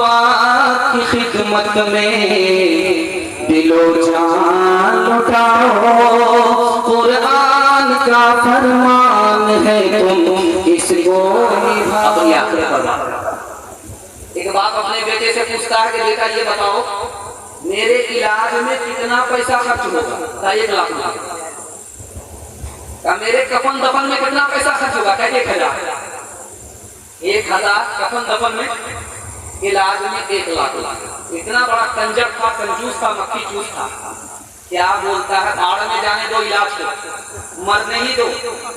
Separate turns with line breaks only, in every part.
बाप की खिदमत में दिलो जान लुटाओ, कुरान का फरमान है तुम इसको निभाओ।
एक बाप अपने बेटे से पूछता है कि बेटा ये बताओ मेरे इलाज में कितना पैसा खर्च होगा? 1 लाख रुपया। मेरे कफन दफन में कितना पैसा खर्च होगा? 1,000। 1,000 कफन दफन में, इलाज में 1 लाख। इतना बड़ा कंजर था, कंजूस था, मक्खी चूस था। क्या बोलता है भाड़ में जाने दो इलाज को, मरने ही दो,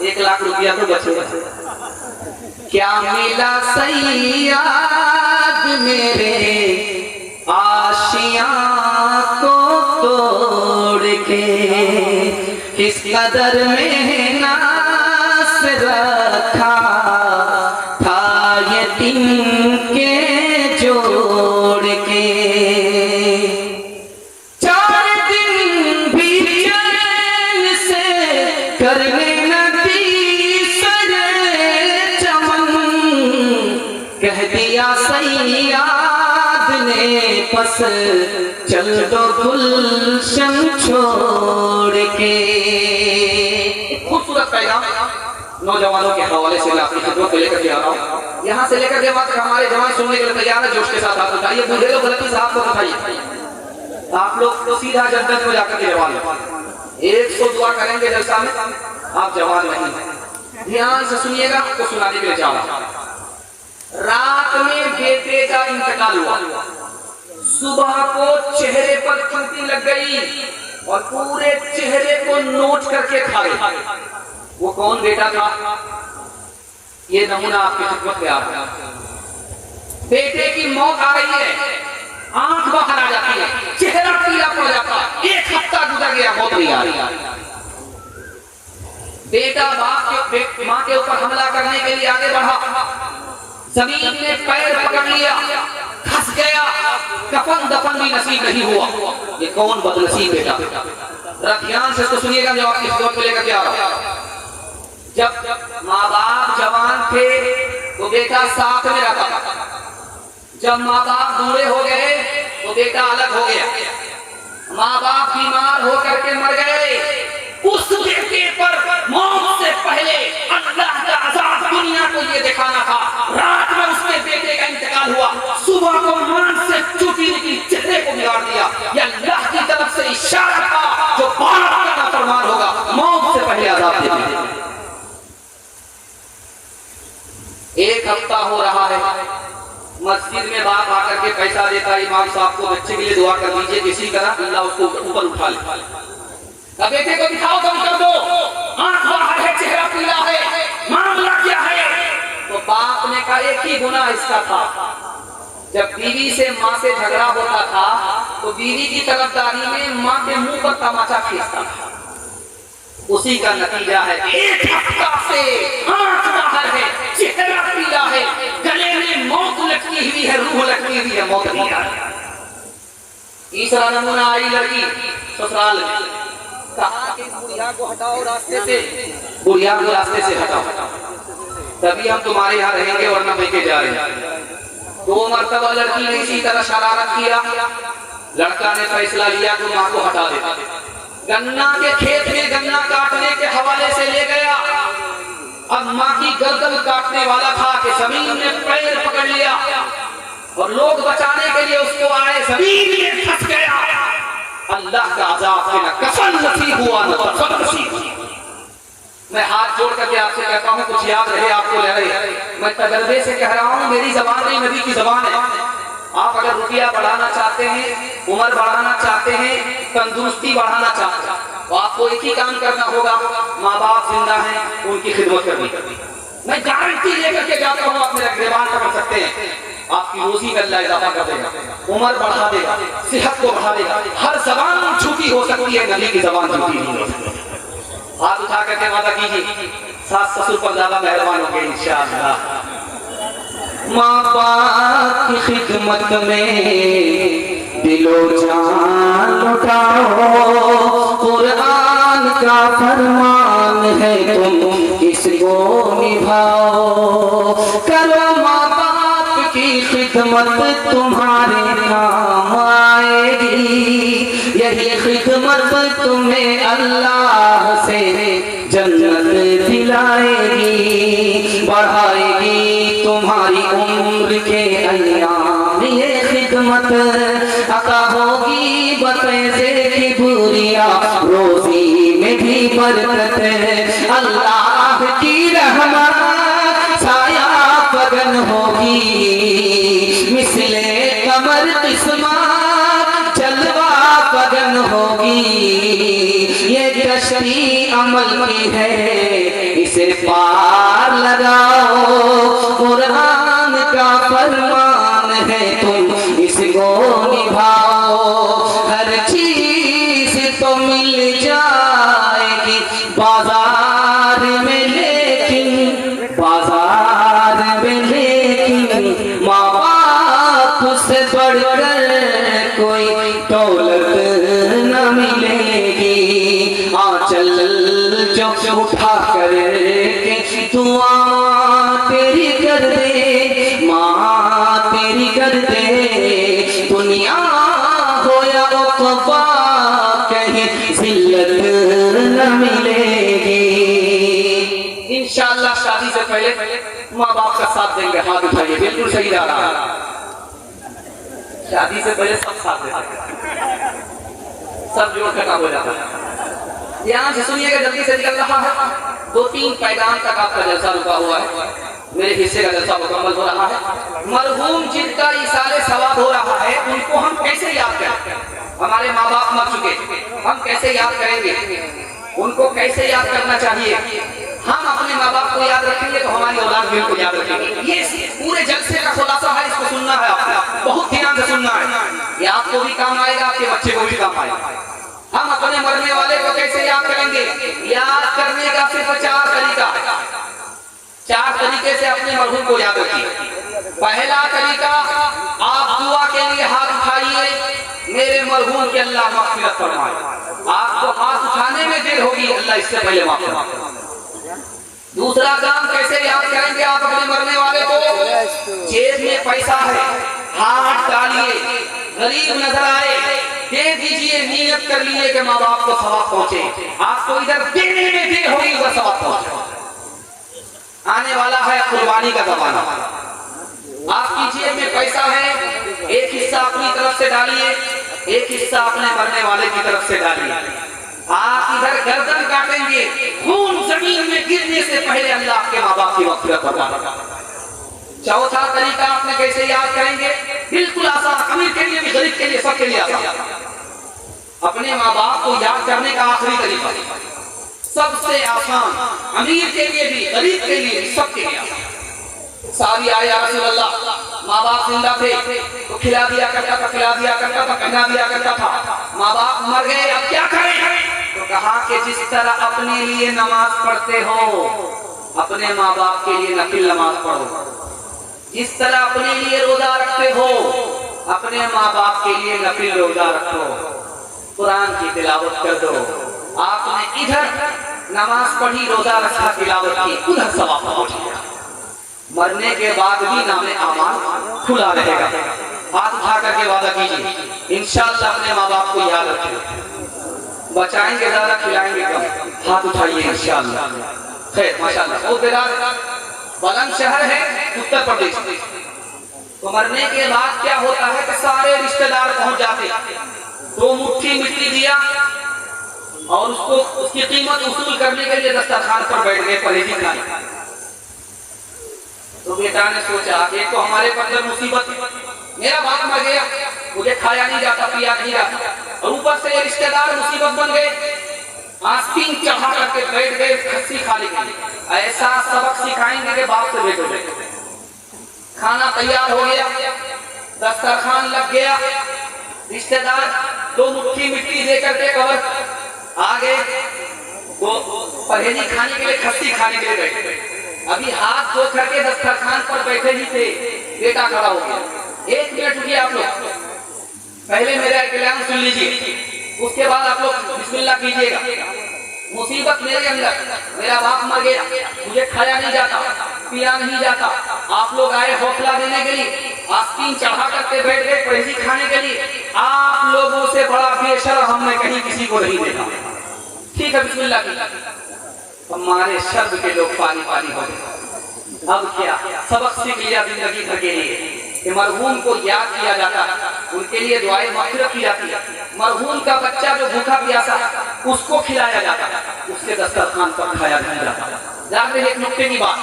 1 लाख रुपया तो बचेगा।
क्या मिला सैयाद मेरे आशियां को तोड़ के, किस कदर में नास रखा था यतीम के जोड़ के। 4 दिन भी चैन से करने न दी सरे चमन, कह दिया सैयाद ने बस चल दो गुलशन छोड़ के।
खूबसूरत पैगाम नौजवानों के हवाले से आपकी खिदमत को लेकर के आ रहा हूँ। यहाँ से लेकर के वहाँ तक हमारे जवान सुनने के लिए तैयार है। जोश के साथ हाथ उठाइए, बूढ़े लोग गलती से हाथ को उठाइए। आप लोग तो सीधा जन्नत में जाकर के जवान 100 दुआ करेंगे जलसा में, आप जवान नहीं। ध्यान से सुनिएगा, आपको सुनाने के लिए जा रहा हूँ। रात में बेटे का इंतकाल हुआ, सुबह को चेहरे पर चोटी लग गई और पूरे चेहरे को नोच करके खा गई। वो कौन बेटा था? ये नमूना आपकी खिदमत में आ रहा है। बेटे की मौत आ रही है, आंख बाहर आ जाती है, चेहरा पीला पड़ जाता है। 1 हफ्ता गुजर गया, मौत नहीं आ रही। बेटा बाप के मां के ऊपर हमला करने के लिए आगे बढ़ा, जमीन में पैर पकड़ लिया, फंस गया, कफन दफन भी नसीब नहीं हुआ। ये कौन बदनसीब बेटा? जरा ध्यान से तो सुनिएगा, जो आपकी खिदमत को लेकर के आ रहा हूं। जब माँ बाप जवान थे तो बेटा साथ में रहता था, जब माँ बाप बूढ़े हो गए तो बेटा अलग हो गया। माँ बाप बीमार होकर के मर गए, उस बेटे पर मौत से पहले अल्लाह का अज़ाब दुनिया को ये दिखाना था। रात में उसके बेटे का इंतकाल हुआ, सुबह को मान से चुटी निकली, चेहरे को बिगाड़ दिया। ये अल्लाह की तरफ से इशारा था, जो बाप का नाफरमान होगा मौत से पहले अज़ाब देगा। 1 हफ्ता हो रहा है, मस्जिद में बाप आकर के पैसा देता है, इमाम साहब को बच्चे के लिए दुआ कर दीजिए, किसी तरह अल्लाह उसको ऊपर उठा ले। बेटे को दिखाओ, कम कर दो, आंख बाहर है, चेहरा पीला है, मामला क्या है? तो बाप ने कहा एक ही गुनाह इसका था, जब बीवी से माँ से झगड़ा होता था तो बीवी की तरफदारी में माँ के मुंह पर तमाचा खींचता था। उसी का नतीजा है 1 हफ्ता से आंख बाहर है, चेहरा पीला है, गले में मौत लटकी हुई है, रूह लटकी हुई है, मौत नहीं आ रही। तीसरा नमूना आई लड़की ससुराल में, कहा कि बुढ़िया को हटाओ रास्ते से, बुढ़िया को रास्ते से हटाओ, तभी हम तुम्हारे यहाँ रहेंगे, वरना लेके जा रहे हैं। 2 मरतबा लड़की ने इसी तरह शरारत किया, लड़का ने फैसला लिया कि माँ को हटा दे। गन्ना के खेत में गन्ना काटने के हवाले से ले गया, अब माँ की गर्दन काटने वाला था कि जमीन में पैर पकड़ लिया और लोग बचाने के लिए उसको आए, जमीन में फंस गया। अल्लाह का अज़ाब के न कफन नसीब हुआ न दफन नसीब हुआ। मैं हाथ जोड़ करके आपसे कहता हूँ, कुछ याद रहे आपको रहे। मैं तजर्बे से कह रहा हूँ, मेरी जबान नहीं नबी की जबान है। आप अगर रुपया बढ़ाना चाहते हैं, उम्र बढ़ाना चाहते हैं, तंदुरुस्ती बढ़ाना चाहते हैं, तो आपको एक ही काम करना होगा, माँ बाप जिंदा हैं उनकी खिदमत करनी। मैं गारंटी लेकर के जाता हूँ, आप मेरा गिरबान कर सकते हैं, आपकी रोजी में अल्लाह इजाफा कर देगा, उम्र बढ़ा देगा, सेहत को बढ़ा देगा। हर जबान झूठी हो सकती है, नबी की जबान झूठी नहीं हो सकती। हाथ उठा करके वादा कीजिए, सास ससुर पर ज्यादा मेहरबान होंगे इंशाअल्लाह।
माँ बाप की खिदमत में दिलो जान लुटाओ, कुरान का फरमान है तुम इसको निभाओ। करो माँ बाप की खिदमत तुम्हारे काम आएगी, यही खिदमत तुम्हें अल्लाह से जन्नत दिलाएगी, बढ़ाएगी तुम्हारी उम्र के अय्याम ये खिदमत, अता होगी बतैसे की बुरिया रोजी में भी बरकत, अल्लाह की रहमत साया पगन होगी, मिसले कमर किस्मत जलवा पगन होगी, ये कश्ती अमल की है इसे पार लगाओ, कुरान का फरमान है तुम इसको निभाओ, हर चीज तो मिल जाएगी बाजार में, लेकिन बाजार में लेकिन माँ बाप से बढ़कर कोई दौलत न मिलेगी, आंचल जो उठा कर के दुआ तेरी कर दे, माँ तेरी कर दे, दुनिया हो या उक़बा कहीं जिल्लत न मिलेगी।
इंशाअल्लाह शादी से पहले माँ बाप का साथ देंगे, हाथ उठाइए, बिल्कुल सही जा रहा है, शादी से पहले सब साथ देते हैं, सब जोड़ खटा हो जाता है। यहाँ से सुनिएगा, जल्दी से निकल रहा है, 2-3 पैगाम तक आपका जलसा रुका हुआ है, मेरे हिस्से का जलसा मुकम्मल हो रहा है। मरहूम जिनका इसाले सवाब हो रहा है उनको हम कैसे याद करें? हमारे माँ बाप मर चुके, हम कैसे याद करेंगे? उनको कैसे याद करना चाहिए? हम अपने माँ बाप को याद रखेंगे तो हमारी औलाद भी उनको याद रखेंगे। ये पूरे जलसे का खुलासा है, इसको सुनना है आपको, बहुत ध्यान से सुनना है, ये आपको भी काम आएगा, आपके बच्चे को भी काम आएगा। हम अपने मरने वाले को कैसे याद करेंगे? याद करने का सिर्फ 4 तरीका है, 4 तरीके से अपने मरहूम को याद रखिए। पहला तरीका, आप दुआ के लिए हाथ उठाइए, मेरे मरहूम के अल्लाह मग़फ़िरत फरमाए। आपको हाथ उठाने में देर होगी, अल्लाह इससे पहले माफ फरमाए। दूसरा काम कैसे याद करेंगे आप अपने मरने वाले को? जेब में पैसा है, हाथ डालिए, गरीब नजर आए दे दीजिए, नियत कर लीजिए कि माँ बाप को सवाब पहुंचे, आपको इधर देने में देर होगी उधर सवाब पहुंचे। आने वाला है कुर्बानी का जमाना, आपकी जेब में पैसा है, एक हिस्सा अपनी तरफ से डालिए, एक हिस्सा अपने मरने वाले की तरफ से डालिए। आप इधर गर्दन काटेंगे, खून जमीन में गिरने से पहले अल्लाह के माँ बाप की मग़फ़िरत फरमाएगा। चौथा तरीका आपने कैसे याद करेंगे? बिल्कुल आसान, अमीर के लिए भी, गरीब के लिए, सबके लिए आसान। अपने माँ बाप को याद करने का आखिरी तरीका सबसे आसान, अमीर के लिए भी, गरीब के लिए भी, सबके लिए आसान। साहबी आए, या रसूल अल्लाह, माँ बाप जिंदा थे तो खिला दिया करता था, खिला दिया करता था, पहना दिया करता था, माँ बाप मर गए, अब क्या करें? तो कहा कि जिस तरह अपने लिए नमाज पढ़ते हो, अपने माँ बाप के लिए नफिल नमाज पढ़ो, जिस तरह अपने लिए रोजा रखते हो, अपने माँ बाप के लिए नफिल रोजा रखो, कुरान की तिलावत कर दो। आपने इधर नमाज पढ़ी, रोजा रखा, तिलावत की, उधर सवाब पहुंच गया। मरने के बाद भी नामे आमाल खुला रहेगा। हाथ उठा करके वादा कीजिए, इंशाअल्लाह अपने माँ बाप को याद रखें, बचाएंगे ज्यादा, खिलाएंगे कम। हाथ उठाइए इंशाअल्लाह। खैर माशाअल्लाह, वो बुलंदशहर है उत्तर प्रदेश। तो मरने के बाद क्या होता है कि सारे रिश्तेदार पहुंच जाते, 2 मुट्ठी मिट्टी दिया और उसको उसकी कीमत वसूल करने के लिए दस्तरखान पर बैठ गए परहेजी खाने। तो बेटा ने सोचा कि तो हमारे अंदर मुसीबत, मेरा बाप मर गया, मुझे खाया नहीं जाता, पिया नहीं जाता, और ऊपर से रिश्तेदार मुसीबत बन गए, आस्तीन चढ़ा करके बैठ गए खस्सी खाने के लिए। ऐसा सबक सिखाएंगे कि बाप से बेटो। खाना तैयार हो गया, दस्तरखान लग गया, रिश्तेदार 2 मुट्ठी मिट्टी दे करके कवर आ गए, वो परहेजी खाने के लिए, खस्सी खाने के लिए बैठ गए। अभी हाथ धो करके दस्तरखान पर बैठे ही थे, बेटा खड़ा हो गया। 1 मिनट रुकिए आप लोग, पहले मेरा कलाम सुन लीजिए, उसके बाद आप लोग बिस्मिल्लाह कीजिएगा। मुसीबत मेरे अंदर, मेरा बाप मर गया, मुझे खाया नहीं जाता, पिया नहीं जाता, आप लोग आए हौसला देने के लिए, आस्तीन चढ़ा करके बैठ गए परहेजी खाने के लिए। आप लोगों से बड़ा बेशर्म हमने कहीं किसी को नहीं देखा। ठीक है बिस्मिल्लाह की, हमारे शर्म के लोग पानी पानी हो गए। अब क्या सबक सीख लिया जिंदगी भर के लिए कि मरहूम को याद किया जाता है, उनके लिए दुआएं मग़फ़िरत की जाती है। मरहूम का बच्चा जो भूखा प्यासा उसको खिलाया जाता है, उसके दस्तरखान पर खाया नहीं जाता। याद रहे एक नुक्ते की बात,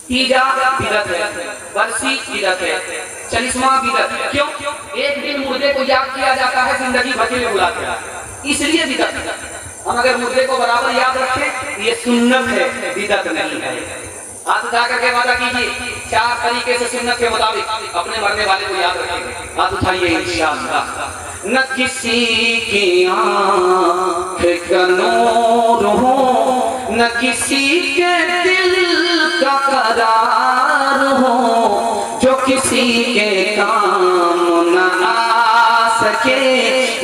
तीजा बिदअत है, बरसी बिदअत है, चालीसवां बिदअत है। क्यों? एक दिन मुर्दे को याद किया जाता है, जिंदगी भर के लिए बुलाते हैं, इसलिए बिदअत है। हम अगर मुर्दे को बराबर याद रखें ये सुन्नत है, बिदअत नहीं है। हाथ उठा करके वादा कीजिए 4 तरीके से सुन्नत के मुताबिक अपने मरने वाले को याद रखेंगे। हाथ उठाइए इंशाअल्लाह।
न किसी की आँख का नूर हो, न किसी के दिल का करार हो, जो किसी के काम न आ सके,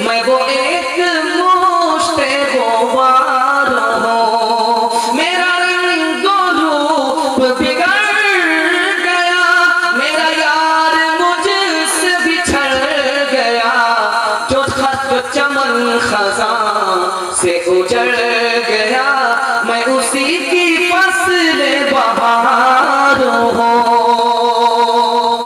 मैं वो एक मुश्ते गुबार हो। मेरा रंग रूप बिगड़ गया, मेरा यार मुझसे बिछड़ गया, जो खत चमन खज़ां से उजड़ गया, मैं उसी की फसल बहार हूँ।